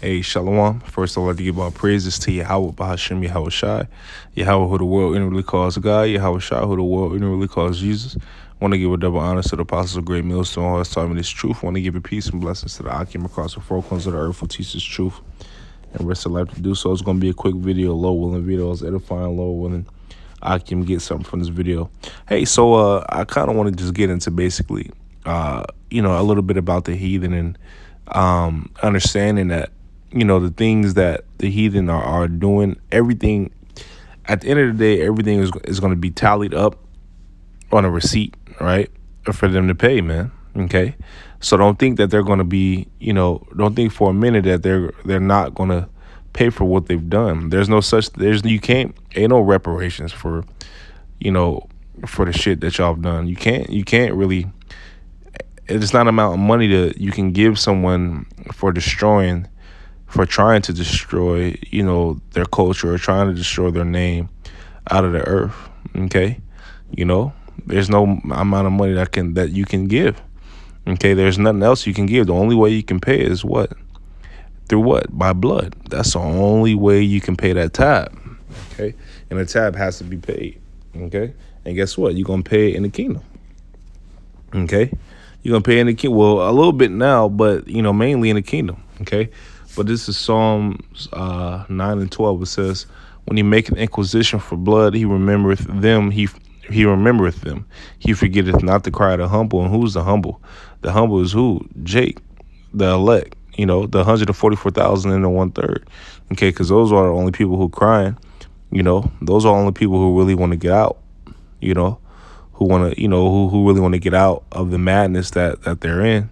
Hey, Shalom. First, I'd like to give all praises to Yahweh, Bahashim, Yahweh Shai, Yahweh, who the world inwardly calls God, Yahweh Shai, who the world inwardly calls Jesus. I want to give a double honor to the apostles of Great Millstone, who has taught me this truth. I want to give a peace and blessings to the Akim across the four corners of the earth who teach this truth and rest of life to do so. It's going to be a quick video, low willing video. It's edifying, low willing. Akim get something from this video. Hey, so I kind of want to just get into basically, a little bit about the heathen and understanding that the things that the heathen are doing, everything, at the end of the day, everything is going to be tallied up on a receipt, right, for them to pay, man. Okay, so don't think that they're going to be, don't think for a minute that they're not going to pay for what they've done. There's no such, ain't no reparations for, for the shit that y'all have done. You can't really, it's not an amount of money that you can give someone for trying to destroy, their culture or trying to destroy their name out of the earth. Okay, there's no amount of money that you can give. Okay, there's nothing else you can give. The only way you can pay is what? Through what? By blood. That's the only way you can pay that tab. Okay, and the tab has to be paid. Okay, and guess what? You're gonna pay it in the kingdom. Okay, you're gonna pay in the kingdom. Well, a little bit now, but mainly in the kingdom. Okay. But this is Psalms 9 and 12. It says, when he maketh inquisition for blood, he remembereth them. He remembereth them. He forgetteth not the cry of the humble. And who's the humble? The humble is who? Jake, the elect, the 144,000 and the 1/3. Okay, because those are the only people who crying. Those are the only people who really want to get out, who want to, who really want to get out of the madness that they're in.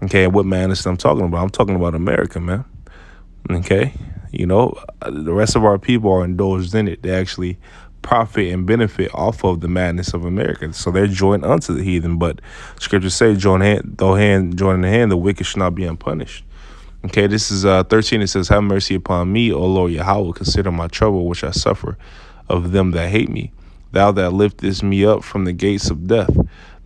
Okay, and what madness I'm talking about? I'm talking about America, man. Okay, the rest of our people are indulged in it. They actually profit and benefit off of the madness of America. So they're joined unto the heathen. But scriptures say, join in the hand, the wicked should not be unpunished. Okay, this is 13. It says, have mercy upon me, O Lord Yahweh, consider my trouble which I suffer of them that hate me. Thou that liftest me up from the gates of death,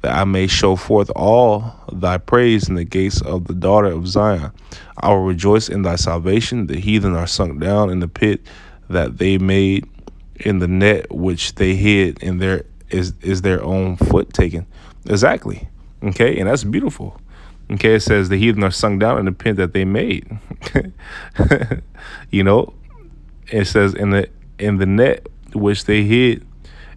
that I may show forth all thy praise in the gates of the daughter of Zion. I will rejoice in thy salvation. The heathen are sunk down in the pit that they made, in the net which they hid, in their is their own foot taken. Exactly. Okay, and that's beautiful. Okay, it says the heathen are sunk down in the pit that they made. It says in the net which they hid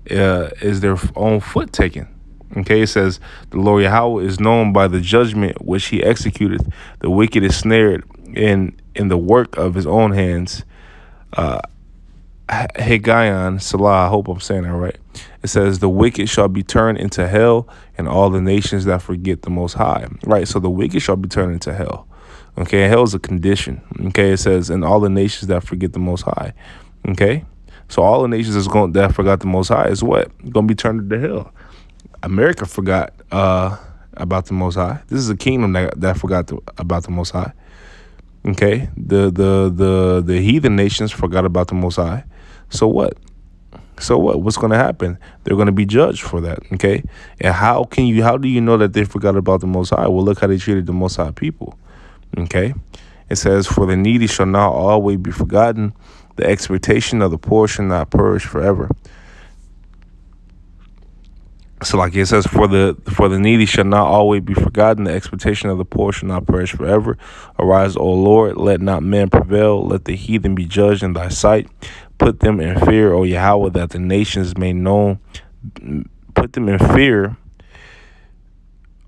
is their own foot taken. Okay, it says the Lord Yahweh is known by the judgment which he executeth. The wicked is snared in the work of his own hands. Hegayon Salah, I hope I'm saying that right. It says the wicked shall be turned into hell, and all the nations that forget the Most High. Right, so the wicked shall be turned into hell. Okay, hell is a condition. Okay, it says, and all the nations that forget the Most High. Okay, so all the nations that forgot the Most High is what? Going to be turned into hell. America forgot about the Most High. This is a kingdom that forgot about the Most High. Okay, the heathen nations forgot about the Most High. So what? What's going to happen? They're going to be judged for that. Okay, and how do you know that they forgot about the Most High? Well, look how they treated the Most High people. Okay, it says, for the needy shall not always be forgotten. The expectation of the poor shall not perish forever. So like it says, for the needy shall not always be forgotten. The expectation of the poor shall not perish forever. Arise, O Lord, let not men prevail. Let the heathen be judged in thy sight. Put them in fear, O Yahweh, that the nations may know. Put them in fear,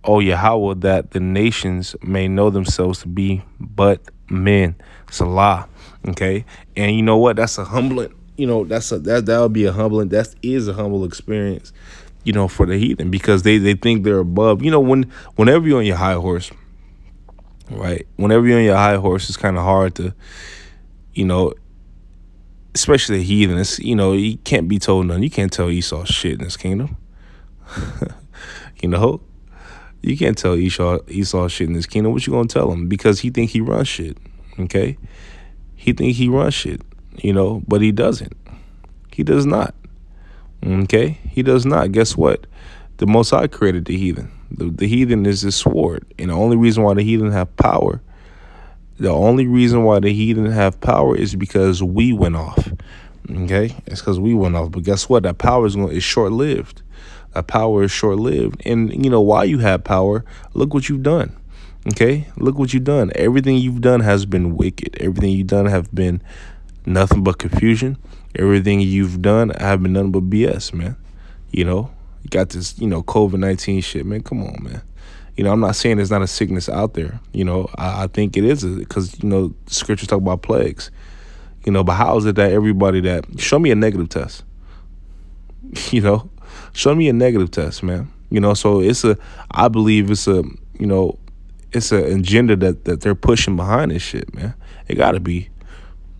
O Yahweh, that the nations may know themselves to be but men. Salah. Okay, and you know what? That's a humbling. That would be a humbling. That is a humble experience. For the heathen, because they think they're above. Whenever you're on your high horse, right? Whenever you're on your high horse, it's kind of hard to, especially the heathen. It's, you can't be told nothing. You can't tell Esau shit in this kingdom. You can't tell Esau shit in this kingdom. What you gonna tell him? Because he think he runs shit. Okay, he think he runs shit. But he doesn't. He does not. Okay, he does not. Guess what? The Most High created the heathen. The heathen is his sword, and the only reason why the heathen have power The only reason why the heathen have power is because we went off. Okay, it's because we went off. But guess what? That power is short lived. That power is short lived. And you know why you have power? Look what you've done. Okay, look what you've done. Everything you've done has been wicked. Everything you've done have been nothing but confusion. Everything you've done have been nothing but BS, man. You know, you got this, COVID-19 shit, man. Come on, man. I'm not saying there's not a sickness out there. I think it is because, scriptures talk about plagues. But how is it that show me a negative test, show me a negative test, man. So I believe it's it's an agenda that they're pushing behind this shit, man. It gotta be,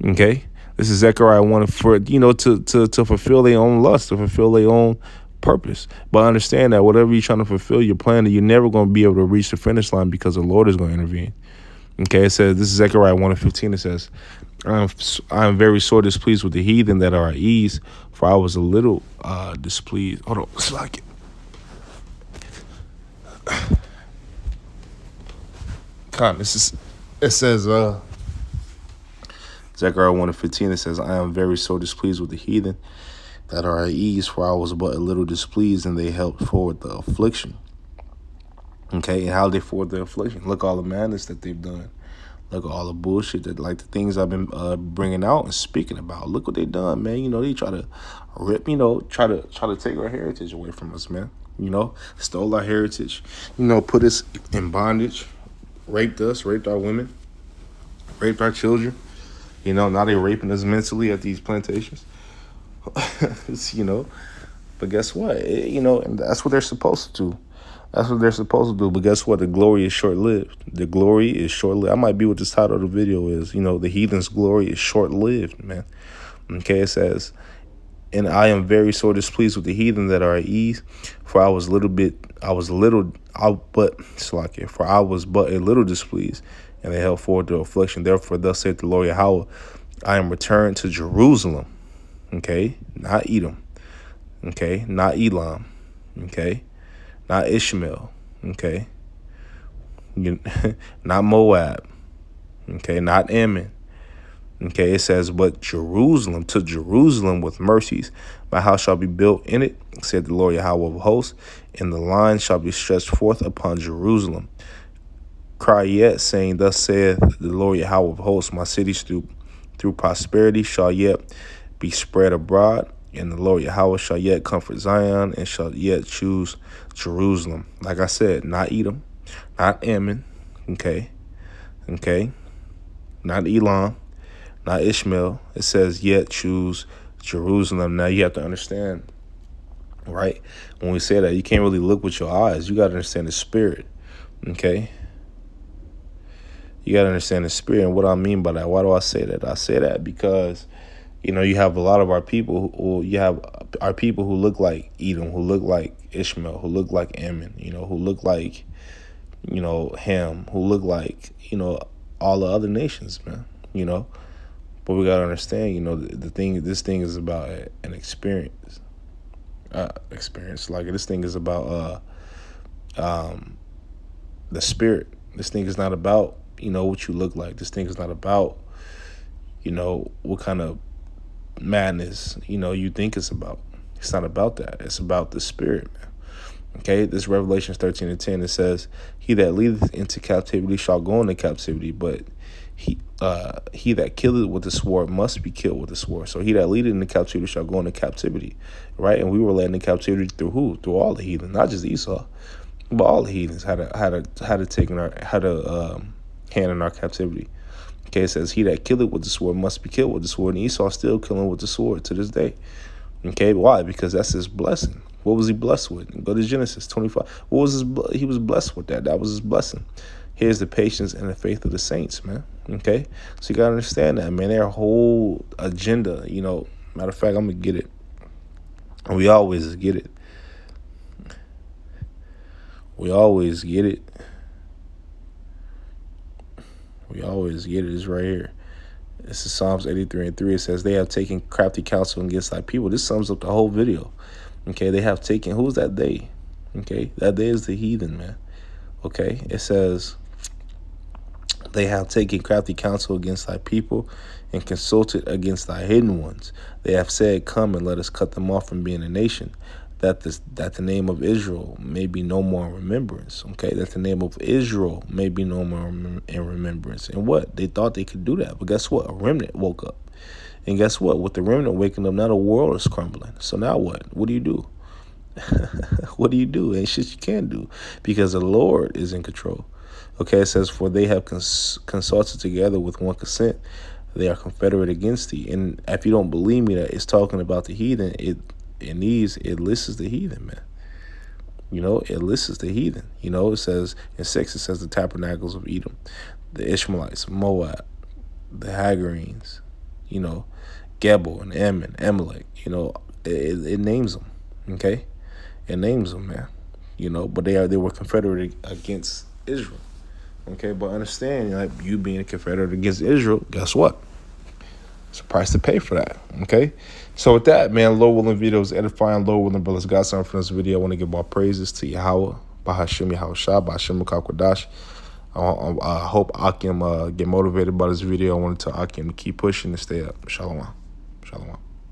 okay? This is Zechariah wanted for, to fulfill their own lust, to fulfill their own purpose. But understand that whatever you're trying to fulfill, your plan, you're never going to be able to reach the finish line because the Lord is going to intervene. Okay, it says, this is Zechariah 1:15. It says, I am very sore displeased with the heathen that are at ease, for I was a little displeased. Hold on, it's like it. It says, Zechariah 1:15, it says, I am very sore displeased with the heathen that are at ease, for I was but a little displeased, and they helped forward the affliction. Okay, and how they forward the affliction? Look all the madness that they've done. Look at all the bullshit that, like the things I've been bringing out and speaking about. Look what they done, man. They try to rip, try to take our heritage away from us, man. Stole our heritage. Put us in bondage, raped us, raped our women, raped our children. Now they raping us mentally at these plantations. But guess what? And that's what they're supposed to do. That's what they're supposed to do. But guess what? The glory is short-lived. The glory is short-lived. I might be what this title of the video is. The heathen's glory is short-lived, man. Okay, it says, and I am very sore displeased with the heathen that are at ease, for I was but a little displeased, and they held forward the affliction. Therefore, thus saith the Lord Yahweh, I am returned to Jerusalem. Okay, not Edom. Okay, not Elam. Okay, not Ishmael. Okay, not Moab. Okay, not Ammon. Okay, it says, but Jerusalem, to Jerusalem with mercies. My house shall be built in it, said the Lord Yahweh of hosts, and the line shall be stretched forth upon Jerusalem. Cry yet, saying, thus saith the Lord Yahweh of hosts, my cities through prosperity shall yet be spread abroad, and the Lord Yahweh shall yet comfort Zion, and shall yet choose Jerusalem. Like I said, not Edom, not Ammon, okay, not Elam, not Ishmael. It says yet choose Jerusalem. Now you have to understand, right? When we say that, you can't really look with your eyes. You got to understand the spirit, okay? You got to understand the spirit. And what I mean by that, why do I say that? I say that because, you have a lot of our people who look like Edom, who look like Ishmael, who look like Ammon, who look like, Ham, who look like, all the other nations, man, But we got to understand, this thing is about an experience. Like this thing is about the spirit. This thing is not about, what you look like. This thing is not about, what kind of madness, you think it's about. It's not about that. It's about the spirit, man. Okay, this Revelations 13:10, it says, he that leadeth into captivity shall go into captivity, but he that killeth with the sword must be killed with the sword. So he that leadeth into captivity shall go into captivity, right? And we were led into captivity through who? Through all the heathen, not just Esau, but all the heathens had a hand in our captivity. Okay, it says, he that killeth with the sword must be killed with the sword. And Esau still killing with the sword to this day. Okay, why? Because that's his blessing. What was he blessed with? Go to Genesis 25. What was he was blessed with that? That was his blessing. Here's the patience and the faith of the saints, man. Okay, so you got to understand that, man. Their whole agenda, matter of fact, I'm going to get it. And we always get it. We always get it. It's right here. This is Psalms 83:3. It says, they have taken crafty counsel against thy people. This sums up the whole video. Okay, they have taken, who's that they? Okay, that they is the heathen, man. Okay, it says, They have taken crafty counsel against thy people and consulted against thy hidden ones. They have said, come and let us cut them off from being a nation, that the name of Israel may be no more in remembrance. Okay, that the name of Israel may be no more in remembrance. And what? They thought they could do that. But guess what? A remnant woke up. And guess what? With the remnant waking up, now the world is crumbling. So now what? What do you do? What do you do? Ain't shit you can do, because the Lord is in control. Okay, it says, for they have consulted together with one consent. They are confederate against thee. And if you don't believe me that it's talking about the heathen, it lists the heathen, man. You know, it lists the heathen. You know, it says in 6, it says the tabernacles of Edom, the Ishmaelites, Moab, the Hagarenes, you know, Gebel and Ammon, Amalek. You know, it names them. Okay, it names them, man. You know, but they were confederate against Israel. Okay, but understand, like, you being a confederate against Israel, guess what? It's a price to pay for that. Okay, so with that, man, Lord willing, video is edifying. Lord willing, brothers, got something from this video. I want to give my praises to Yahweh, Bahashim Yahushua, Bahashim Kakwadash. I hope Akim get motivated by this video. I wanted to Akim to keep pushing and stay up. Shalom. Shalom.